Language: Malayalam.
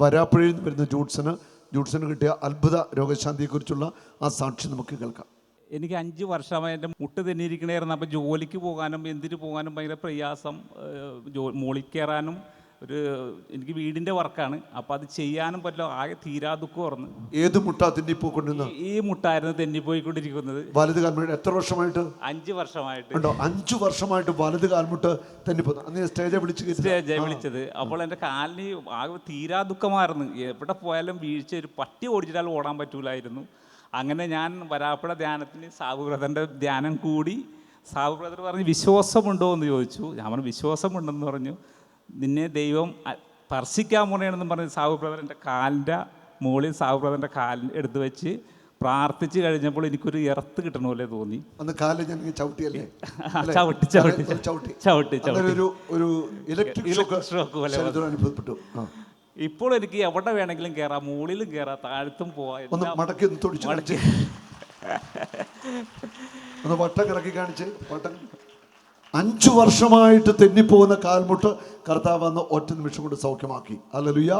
വരാപ്പുഴയിൽ നിന്ന് വരുന്ന ജൂഡ്സന് കിട്ടിയ അത്ഭുത രോഗശാന്തിയെക്കുറിച്ചുള്ള ആ സാക്ഷി നമുക്ക് കേൾക്കാം. എനിക്ക് 5 വർഷമായി എൻ്റെ മുട്ട് തെന്നിയിരിക്കണായിരുന്നു. അപ്പോൾ ജോലിക്ക് പോകാനും എന്തിന് പോകാനും ഭയങ്കര പ്രയാസം. മോളിൽ കയറാനും എനിക്ക് വീടിൻ്റെ വർക്കാണ്, അപ്പോൾ അത് ചെയ്യാനും പറ്റില്ല. ആകെ തീരാ ദുഃഖമായിരുന്നു. ഏത് മുട്ടാ തെന്നിപ്പോയിക്കൊണ്ടിരുന്നത്? ഈ മുട്ടായിരുന്നു തെന്നിപ്പോയിക്കൊണ്ടിരിക്കുന്നത്. വലത് കാൽമുട്ട് എത്ര വർഷമായിട്ട്? 5 വർഷമായിട്ട്. ഉണ്ടോ? 5 വർഷമായിട്ട് വലത് കാൽമുട്ട് തെന്നിപ്പോകുന്നു. അന്ന് സ്റ്റേജ് വിളിച്ചത്. അപ്പോൾ എൻ്റെ കാലിന് ആകെ തീരാ ദുഃഖമായിരുന്നു. എവിടെ പോയാലും വീഴ്ച, ഒരു പട്ടി ഓടിച്ചിട്ടാൽ ഓടാൻ പറ്റൂലായിരുന്നു. അങ്ങനെ ഞാൻ വരാപ്പുഴ ധ്യാനത്തിന് സാബു ബ്രദറിൻ്റെ ധ്യാനം കൂടി. സാബു ബ്രദർ പറഞ്ഞ് വിശ്വാസമുണ്ടോ എന്ന് ചോദിച്ചു. ഞാൻ പറഞ്ഞു വിശ്വാസമുണ്ടെന്ന് പറഞ്ഞു. നിന്നെ ദൈവം സ്പർശിക്കാൻ പോണെന്ന് പറഞ്ഞ് സാബു ബ്രദറിൻ്റെ കാലിൻ്റെ മുകളിൽ സാബു ബ്രദറിൻ്റെ കാലിൽ എടുത്ത് വെച്ച് പ്രാർത്ഥിച്ച് കഴിഞ്ഞപ്പോൾ എനിക്കൊരു ഇറത്ത് കിട്ടണ പോലെ തോന്നി. അന്ന് കാലിൽ ഞാൻ ചവിട്ടിയല്ലേ? ചവിട്ടി ഒരു ഇലക്ട്രിക് ഷോക്ക് പോലെ അനുഭവപ്പെട്ടു. ഇപ്പോൾ എനിക്ക് എവിടെ വേണമെങ്കിലും കയറാം, മുകളിലും കയറാം, താഴത്തും പോവാം. വട്ടം കറക്കി കാണിച്ച്. 5 വർഷമായിട്ട് തെന്നിപ്പോകുന്ന കാൽമുട്ട് കർത്താവ് വന്ന് ഒറ്റ നിമിഷം കൊണ്ട് സൗഖ്യമാക്കി. ഹല്ലേലൂയ.